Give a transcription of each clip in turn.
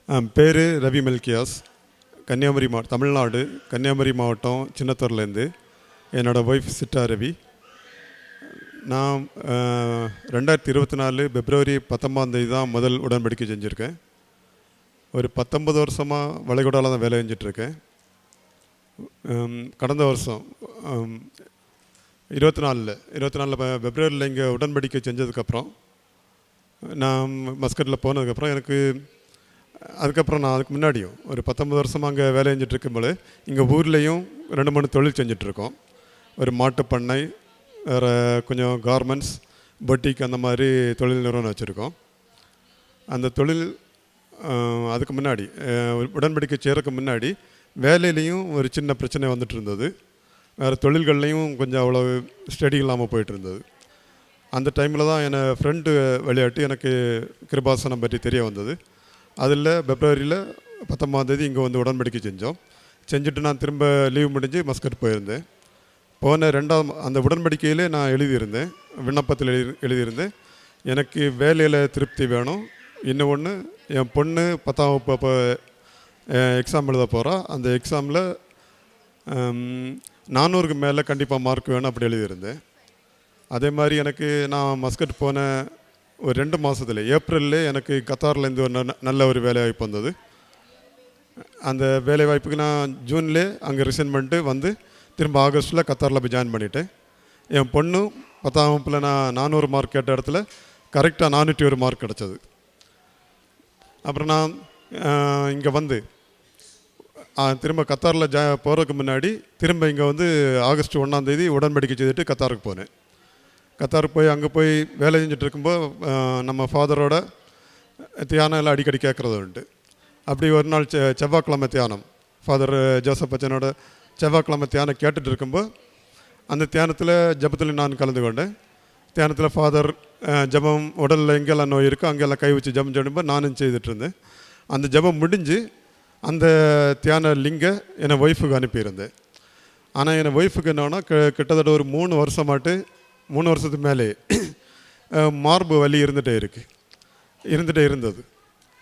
பேர் ரவி மெல்கியாஸ். கன்னியாகுமரி தமிழ்நாடு கன்னியாகுமரி மாவட்டம் சின்னத்தூர்லேருந்து. என்னோடய ஒய்ஃப் சிட்டா ரவி. நான் 2024 பிப்ரவரி 19 தான் முதல் உடன்படிக்கை செஞ்சுருக்கேன். ஒரு 19 வருஷமாக வளைகுடாவில் தான் வேலை செஞ்சிட்ருக்கேன். கடந்த வருஷம் 24 பிப்ரவரியில் இங்கே உடன்படிக்கை செஞ்சதுக்கப்புறம் நான் மஸ்கட்டில் போனதுக்கப்புறம் அதுக்கப்புறம் நான் அதுக்கு முன்னாடியும் ஒரு 19 வருஷமாக அங்கே வேலை செஞ்சிட்ருக்கும்போது இங்கே ஊர்லேயும் 2-3 தொழில் செஞ்சிட்ருக்கோம். ஒரு மாட்டுப்பண்ணை, வேறு கொஞ்சம் கார்மெண்ட்ஸ், பொட்டிக், அந்த மாதிரி தொழில் நிறுவனம் வச்சுருக்கோம். அந்த தொழில் அதுக்கு முன்னாடி உடன்படிக்கை சேரக்கு முன்னாடி வேலையிலையும் ஒரு சின்ன பிரச்சனை வந்துட்டு இருந்தது. வேறு தொழில்கள்லையும் கொஞ்சம் அவ்வளோ ஸ்டடி இல்லாமல் போயிட்டு இருந்தது. அந்த டைமில் தான் என்னை ஃப்ரெண்டு விளையாட்டு எனக்கு கிருபாசனம் பற்றி தெரிய வந்தது. அதில் பிப்ரவரியில் 19 இங்கே வந்து உடன்படிக்கை செஞ்சுட்டு நான் திரும்ப லீவ் முடிஞ்சு மஸ்கட் போயிருந்தேன். போன அந்த உடன்படிக்கையிலே நான் எழுதியிருந்தேன், விண்ணப்பத்தில் எழுதியிருந்தேன், எனக்கு வேலையில் திருப்தி வேணும். இன்னொன்று, என் பொண்ணு 10ஆம் வகுப்பு அப்போ எக்ஸாம் எழுத போகிறா. அந்த எக்ஸாமில் 400க்கு மேலே கண்டிப்பாக மார்க் வேணும், அப்படி எழுதியிருந்தேன். அதே மாதிரி நான் மஸ்கட் போன ஒரு 2 மாதத்துல ஏப்ரல்லே எனக்கு கத்தார்லேருந்து ஒரு நல்ல ஒரு வேலைவாய்ப்பு வந்தது. அந்த வேலைவாய்ப்புக்கு நான் ஜூன்லேயே அங்கே ரிசைன் பண்ணிட்டு வந்து திரும்ப ஆகஸ்ட்டில் கத்தாரில் போய் ஜாயின் பண்ணிவிட்டேன். என் பொண்ணு 10ஆம் வகுப்பில் நான் 400 மார்க் கேட்ட இடத்துல கரெக்டாக 401 மார்க் கிடச்சது. அப்புறம் நான் இங்கே வந்து திரும்ப கத்தாரில் போகிறதுக்கு முன்னாடி திரும்ப இங்கே வந்து ஆகஸ்ட் 1ஆம் உடன்படிக்கை செய்துட்டு கத்தாருக்கு போனேன். கத்தாருக்கு போய் அங்கே போய் வேலை செஞ்சுட்டு இருக்கும்போது நம்ம ஃபாதரோட தியானம் எல்லாம் அடிக்கடி கேட்குறது உண்டு. அப்படி ஒரு நாள் செவ்வாய்க்கிழமை தியானம், ஃபாதர் ஜோசப் பச்சனோட செவ்வாய்க்கிழமை தியானம் கேட்டுட்டு இருக்கும்போது அந்த தியானத்தில் ஜபத்தில் நான் கலந்து கொண்டேன். தியானத்தில் ஃபாதர் ஜபம் உடலில் எங்கெல்லாம் நோய் இருக்கோ அங்கெல்லாம் கை வச்சு ஜபம் செய்யும்போது நானும் செய்துட்டு இருந்தேன். அந்த ஜபம் முடிஞ்சு அந்த தியான லிங்கை என் ஒய்ஃபுக்கு அனுப்பியிருந்தேன். ஆனால் என் ஒய்ஃபுக்கு என்னன்னா கிட்டத்தட்ட ஒரு 3 வருஷத்துக்கு மேலே மார்பு வலி இருந்துகிட்டே இருந்தது.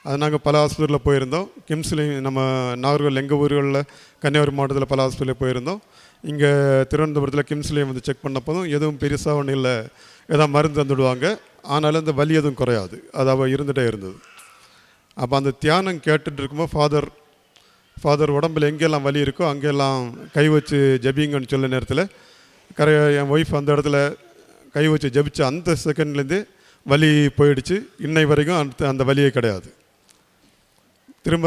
அது நாங்கள் பல ஹாஸ்பிட்டலில் போயிருந்தோம். கிம்ஸ்லேயும், நம்ம நாகர்கோவில், எங்கள் ஊர்களில் கன்னியாகுமரி மாவட்டத்தில் பல ஹாஸ்பிட்டலில் போயிருந்தோம். இங்கே திருவனந்தபுரத்தில் கிம்ஸ்லேயும் வந்து செக் பண்ணப்போதும் எதுவும் பெருசாக ஒன்றும் இல்லை, ஏதாவது மருந்து தந்துடுவாங்க, ஆனாலும் அந்த வலி எதுவும் குறையாது, அது அவள் இருந்துகிட்டே இருந்தது. அப்போ அந்த தியானம் கேட்டுட்டு இருக்கும்போது ஃபாதர் உடம்பில் எங்கெல்லாம் வலி இருக்கோ அங்கெல்லாம் கை வச்சு ஜபிங்கன்னு சொல்ல நேரத்தில் என் ஒய்ஃப் அந்த இடத்துல கை வச்சு ஜபிச்சு அந்த செகண்ட்லேருந்தே வலி போயிடுச்சு. இன்னை வரைக்கும் அந்த வலியே கிடையாது. திரும்ப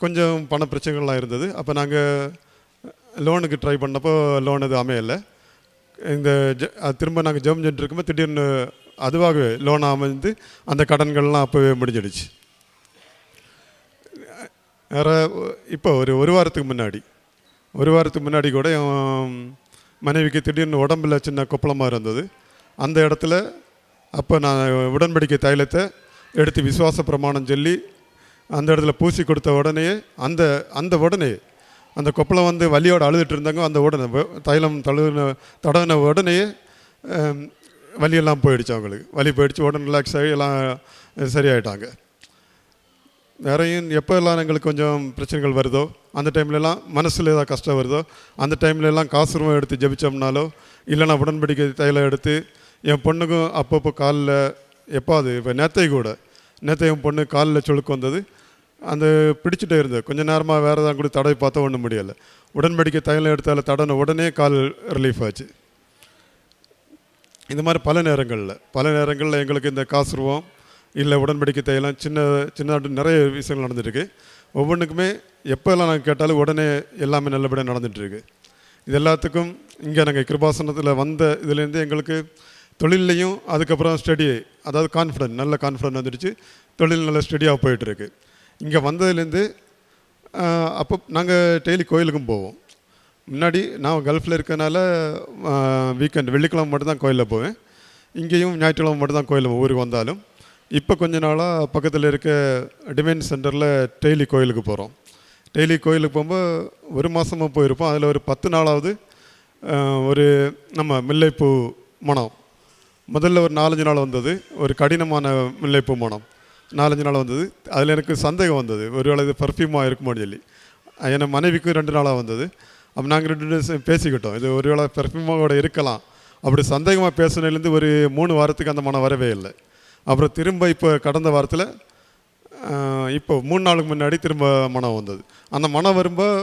கொஞ்சம் பண பிரச்சனைகள்லாம் இருந்தது. அப்போ நாங்கள் லோனுக்கு ட்ரை பண்ணப்போ லோன் எதுவும் அமையலை. திரும்ப நாங்கள் ஜெபம் செஞ்சுட்டு இருக்கும்போது திடீர்னு அதுவாகவே லோன் அமைந்து அந்த கடன்கள்லாம் அப்போவே முடிஞ்சிடுச்சு. வேறு இப்போ ஒரு வாரத்துக்கு முன்னாடி கூட என் மனைவிக்கு திடீர்னு உடம்புல சின்ன கொப்பளமாக இருந்தது. அந்த இடத்துல அப்போ நான் உடன்படிக்கை தைலத்தை எடுத்து விசுவாச பிரமாணம் சொல்லி அந்த இடத்துல பூசி கொடுத்த உடனே அந்த கொப்பளம் வந்து வலியோடு அழுதுட்டு இருந்தாங்க. அந்த உடனே தைலம் தடவின உடனே வலியெல்லாம் போயிடுச்சு. அவங்களுக்கு வலி போயிடுச்சு, உடனே ரிலாக்ஸ் ஆகி எல்லாம் சரியாயிட்டாங்க. வேறையும் எப்போல்லாம் எங்களுக்கு கொஞ்சம் பிரச்சனைகள் வருதோ, அந்த டைம்லலாம் மனசில் ஏதாவது கஷ்டம் வருதோ, அந்த டைம்லலாம் காசுரூபம் எடுத்து ஜபிச்சோம்னாலோ, இல்லைனா உடன்படிக்கை தைலம் எடுத்து என் பொண்ணுக்கும் அப்பப்போ காலில் எப்பாவது, இப்போ நேற்றையும் பொண்ணு காலில் சுழுக்கு வந்தது, அந்த பிடிச்சிட்டே இருந்தது. கொஞ்சம் நேரமாக வேறு ஏதாவது கூட தடவை பார்த்தா ஒன்றும் முடியலை. உடன்படிக்கை தைலம் எடுத்தால தடவை உடனே கால் ரிலீஃப் ஆச்சு. இந்த மாதிரி பல நேரங்களில் எங்களுக்கு இந்த காசுருவம் இல்லை உடன்படிக்கை தைலம் சின்ன நிறைய விஷயங்கள் நடந்துட்டுருக்கு. ஒவ்வொன்றுக்குமே எப்போல்லாம் நாங்கள் கேட்டாலும் உடனே எல்லாமே நல்லபடியாக நடந்துகிட்ருக்கு. இது எல்லாத்துக்கும் இங்கே நாங்கள் கிருபாசனத்தில் வந்த இதுலேருந்து எங்களுக்கு தொழிலையும் அதுக்கப்புறம் ஸ்டடி, அதாவது நல்ல கான்ஃபிடென்ட் வந்துடுச்சு. தொழில் நல்ல ஸ்டடியாக போயிட்டுருக்கு. இங்கே வந்ததுலேருந்து அப்போ நாங்கள் டெய்லி கோயிலுக்கும் போவோம். முன்னாடி நான் கல்ஃபில் இருக்கனால வீக்கெண்ட் வெள்ளிக்கிழமை மட்டும்தான் கோயிலில் போவேன். இங்கேயும் ஞாயிற்றுக்கிழமை மட்டும்தான் கோயில் ஊருக்கு வந்தாலும். இப்போ கொஞ்ச நாளாக பக்கத்தில் இருக்க டிவைன் சென்டரில் டெய்லி கோயிலுக்கு போகிறோம். டெய்லி கோயிலுக்கு போகும்போது 1 மாதமாக போயிருப்போம். அதில் ஒரு 10 நாளாவது ஒரு நம்ம முல்லைப்பூ மனம் முதல்ல ஒரு 4-5 நாள் வந்தது. ஒரு கடினமான முல்லைப்பூ மனம். 4-5 நாளாக வந்தது. அதில் எனக்கு சந்தேகம் வந்தது, ஒருவேளை இது பர்ஃப்யூமாக இருக்குமோன்னு சொல்லி. என் மனைவிக்கும் 2 நாளாக வந்தது. அப்போ நாங்கள் 2 பேரும் பேசிக்கிட்டோம், இது ஒருவேளை பர்ஃப்யூமோட இருக்கலாம். அப்படி சந்தேகமாக பேசுனதுலேருந்து ஒரு 3 வாரத்துக்கு அந்த மனம் வரவே இல்லை. அப்புறம் திரும்ப இப்போ கடந்த வாரத்தில் இப்போ 3 நாளுக்கு முன்னாடி திரும்ப மனம் வந்தது. அந்த மனம் வரும்போது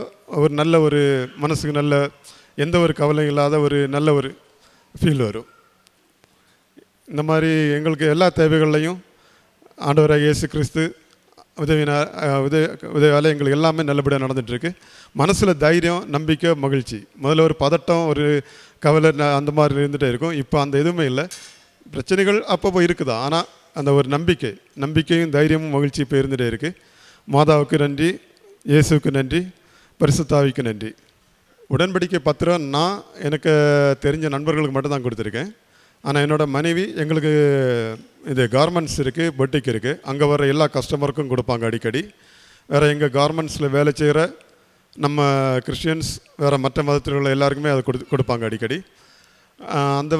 ஒரு நல்ல ஒரு மனசுக்கு நல்ல எந்த ஒரு கவலையும் இல்லாத ஒரு நல்ல ஒரு ஃபீல் வரும். இந்த மாதிரி எங்களுக்கு எல்லா தேவைகள்லையும் ஆண்டவராக இயேசு கிறிஸ்து உதவியால் எங்களுக்கு எல்லாமே நல்லபடியாக நடந்துகிட்ருக்கு. மனசில் தைரியம், நம்பிக்கை, மகிழ்ச்சி. முதல்ல ஒரு பதட்டம், ஒரு கவலை அந்த மாதிரி இருந்துகிட்டே இருக்கும். இப்போ அந்த எதுவுமே இல்லை. பிரச்சனைகள் அப்பப்போ இருக்குதா, ஆனால் அந்த ஒரு நம்பிக்கையும் தைரியமும் மகிழ்ச்சி இப்போ இருந்துகிட்டே இருக்குது. மாதாவுக்கு நன்றி, இயேசுக்கு நன்றி, பரிசுத்தாவிக்கு நன்றி. உடன்படிக்கை பத்திரம் நான் எனக்கு தெரிஞ்ச நண்பர்களுக்கு மட்டும் தான் கொடுத்துருக்கேன். ஆனால் என்னோடய மனைவி எங்களுக்கு இது கார்மெண்ட்ஸ் இருக்குது, பொட்டிக் இருக்குது, அங்கே வர எல்லா கஸ்டமருக்கும் கொடுப்பாங்க அடிக்கடி. வேறு எங்கள் கார்மெண்ட்ஸில் வேலை செய்கிற நம்ம கிறிஸ்டியன்ஸ், வேறு மற்ற மதத்திലുള്ള எல்லாருக்குமே அதை கொடுப்பாங்க அடிக்கடி. அந்த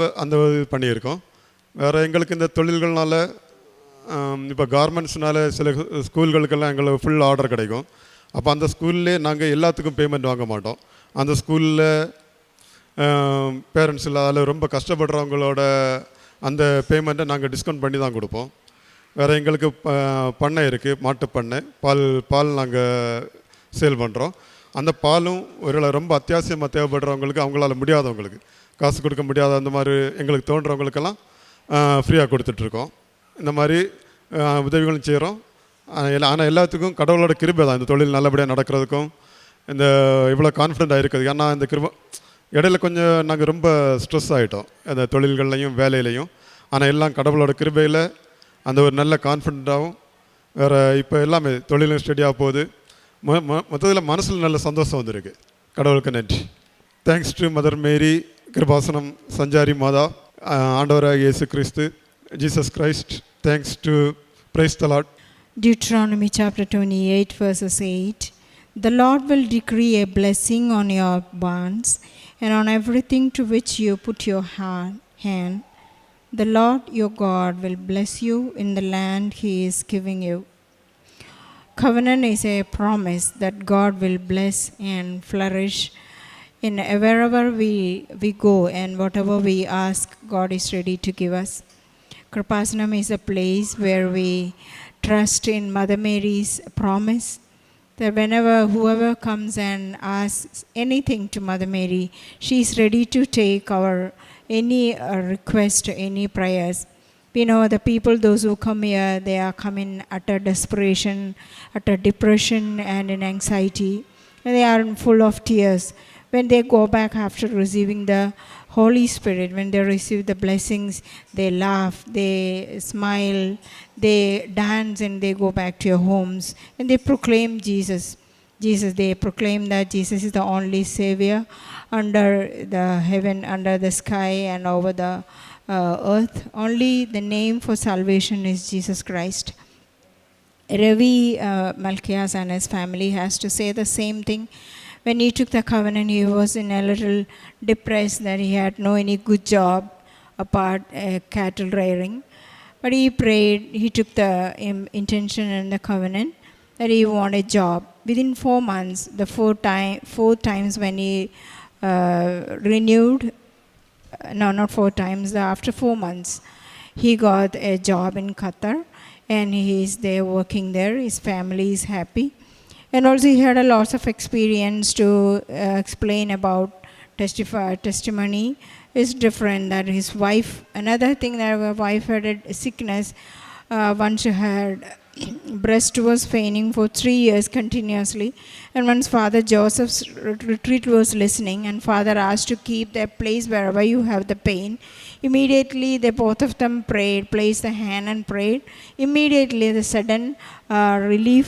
இது பண்ணியிருக்கோம். வேறு எங்களுக்கு இந்த தொழில்கள்னால இப்போ கார்மெண்ட்ஸ்னால சில ஸ்கூல்களுக்கெல்லாம் எங்களுக்கு ஃபுல் ஆர்டர் கிடைக்கும். அப்போ அந்த ஸ்கூல்லே நாங்கள் எல்லாத்துக்கும் பேமெண்ட் வாங்க மாட்டோம். அந்த ஸ்கூலில் பேரண்ட்ஸ் இல்லாத ரொம்ப கஷ்டப்படுறவங்களோட அந்த பேமெண்ட்டை நாங்கள் டிஸ்கவுண்ட் பண்ணி தான் கொடுப்போம். வேறு எங்களுக்கு பண்ணை இருக்குது, மாட்டு பண்ணை, பால் நாங்கள் சேல் பண்ணுறோம். அந்த பாலும் ஒருவேளை ரொம்ப அத்தியாவசியமாக தேவைப்படுறவங்களுக்கு, அவங்களால முடியாதவங்களுக்கு, காசு கொடுக்க முடியாத அந்த மாதிரி எங்களுக்கு தோன்றவங்களுக்கெல்லாம் ஃப்ரீயாக கொடுத்துட்ருக்கோம். இந்த மாதிரி உதவிகளும் செய்கிறோம். ஆனால் எல்லாத்துக்கும் கடவுளோட கிருபை தான் இந்த தொழில் நல்லபடியாக நடக்கிறதுக்கும், இந்த இவ்வளோ கான்ஃபிடென்ட்டாக இருக்குது. ஏன்னா இந்த கிருபை இடையில கொஞ்சம் நாங்கள் ரொம்ப ஸ்ட்ரெஸ் ஆகிட்டோம் அந்த தொழில்கள்லையும் வேலையிலையும். ஆனால் எல்லாம் கடவுளோட கிருபையில் அந்த ஒரு நல்ல கான்ஃபிடென்ட்டாகவும், வேறு இப்போ எல்லாமே தொழிலும் ஸ்டடியாக போகுது. மொத்தத்தில் மனசில் நல்ல சந்தோஷம் வந்திருக்கு. கடவுளுக்கு நன்றி. தேங்க்ஸ் டு மதர் மேரி, கிருபாசனம் சஞ்சாரி மாதா, ஆண்டவராக இயேசு கிறிஸ்து, Jesus Christ. Thanks to praise the Lord. Deuteronomy chapter 28 verses 8. The Lord will decree a blessing on your barns and on everything to which you put your hand. The Lord your God will bless you in the land He is giving you. Covenant is a promise that God will bless and flourish in wherever we go, and whatever we ask, God is ready to give us. Kripasanam is a place where we trust in Mother Mary's promise that whenever whoever comes and asks anything to Mother Mary, she is ready to take our any request, any prayers. We know the people, those who come here, they are coming utter desperation, utter depression and in anxiety, and they are full of tears. When they go back after receiving the Holy Spirit, when they receive the blessings, they laugh, they smile, they dance, and they go back to their homes and they proclaim Jesus. They proclaim that Jesus is the only Savior under the heaven, under the sky and over the earth. Only the name for salvation is Jesus Christ. Ravi Malkias and his family has to say the same thing. When he took the covenant, he was in a little depressed that he had no any good job apart cattle rearing. But he prayed, he took the intention in the covenant that he wanted a job. Within 4 months, the four times when he renewed, no, not 4 times, after 4 months, he got a job in Qatar and he is there working there. His family is happy. And also he had a lot of experience to explain about testimony is different. That his wife, another thing that her wife had a sickness, once she had breast was paining for 3 years continuously. And once Father Joseph's retreat was listening and Father asked to keep that place wherever you have the pain, immediately they both of them prayed, placed the hand and prayed. Immediately the sudden relief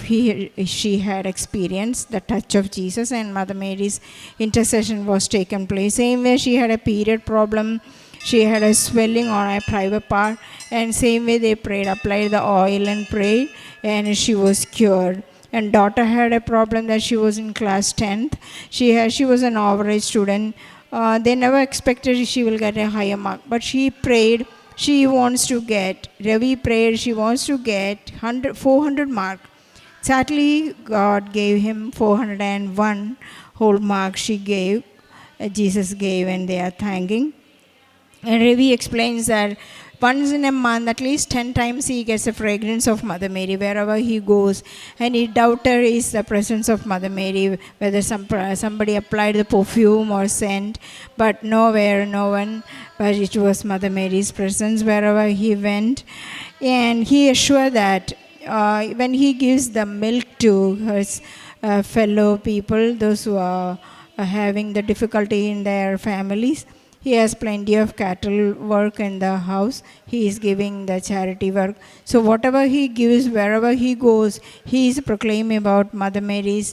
she had experienced, the touch of Jesus, and Mother Mary's intercession was taken place. Same way she had a period problem, she had a swelling on a private part, and same way they prayed, applied the oil and prayed, and she was cured. And daughter had a problem that she was in class 10th. She was an average student. They never expected she will get a higher mark, but she prayed, she wants to get. Ravi prayed she wants to get 400 mark. Sadly, God gave him 401 whole mark she gave, Jesus gave, and they are thanking. And Ravi explains that once in a month, at least 10 times, he gets the fragrance of Mother Mary wherever he goes. And he doubted is the presence of Mother Mary, whether somebody applied the perfume or scent, but nowhere, no one, but it was Mother Mary's presence wherever he went. And he assured that when he gives the milk to his fellow people, those who are having the difficulty in their families, he has plenty of cattle work in the house. He is giving the charity work. So whatever he gives, wherever he goes, he is proclaiming about Mother Mary's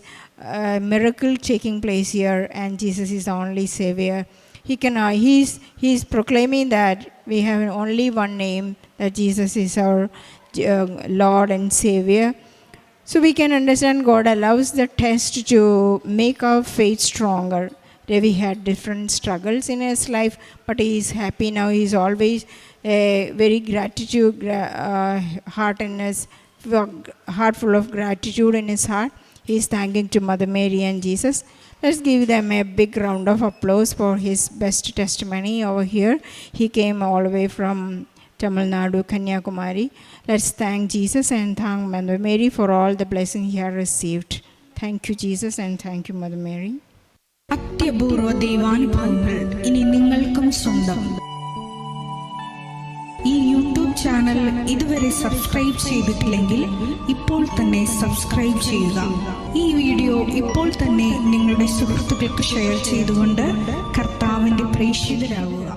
miracle taking place here, and Jesus is the only Savior. He is proclaiming that we have only one name, that Jesus is our Lord and Savior. So we can understand God allows the test to make our faith stronger. Ravi had different struggles in his life, but he is happy now. He is always very gratitude heart in his heart, full of gratitude in his heart. He is thanking to Mother Mary and Jesus. Let's give them a big round of applause for his best testimony over here. He came all the way from Tamil Nadu, Kanyakumari. Let's thank Jesus and thank Mother Mary for all the blessing he has received. Thank you, Jesus, and thank you, Mother Mary. അത്യപൂർവ ദൈവാനുഭവങ്ങൾ ഇനി നിങ്ങൾക്കും സ്വന്തം. ഈ YouTube channel ഇതുവരെ subscribe ചെയ്തിട്ടില്ലെങ്കിൽ ഇപ്പോൾ തന്നെ subscribe ചെയ്യുക. ഈ വീഡിയോ ഇപ്പോൾ തന്നെ നിങ്ങളുടെ സുഹൃത്തുക്കൾക്ക് ഷെയർ ചെയ്തുകൊണ്ട് കർത്താവിൻ്റെ പ്രേക്ഷിതരാകുക.